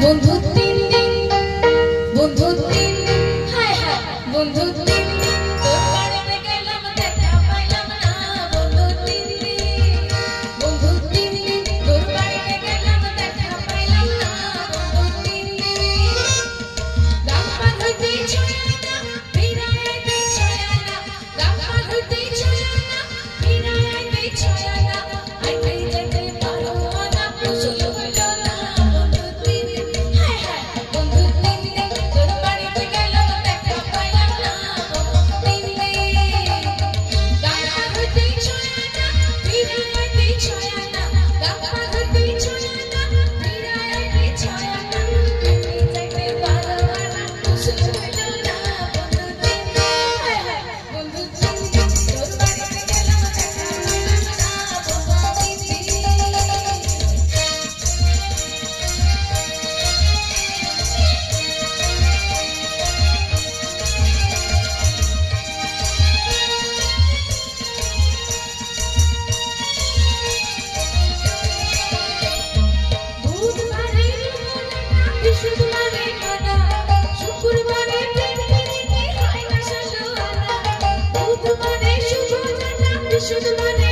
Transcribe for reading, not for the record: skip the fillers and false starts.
বন্ধু তিন দিন বন্ধু তিন দিন হায় হায় বন্ধু তিন দিন তোর বাড়িতে গেলাম দেখা পাইলাম না বন্ধু তিন দিন তোর বাড়িতে গেলাম দেখা পাইলাম না বন্ধু তিন দিন গাম্পার হইতে ছয় না ফিরাইতে ছয় না গাম্পার হইতে ছয় না ফিরাইতে ছয় না আইতে যাইতে পারো না কুশল হইল না বন্ধু তিন দিন হায় হায় বন্ধু তিন দিন তোর বাড়িতে গেলাম দেখা পাইলাম না বন্ধু তিন দিন গাম্পার হইতে ছয় না ফিরাইতে ছয় না গাম্পার হইতে ছয় না ফিরাইতে ছয় না আইতে যাইতে পারো না কুশল হইল না বন্ধু তিন দিন হায় হায় বন্ধু তিন দিন তোর বাড়িতে গেলাম দেখা পাইলাম না বন্ধু তিন দিন বুধবারে বৃহস্পতিবারে কানা শুক্রবারে প্রেমে হয় না সাজোয়ানা বুধবারে শুভ জানা বৃহস্পতিবারে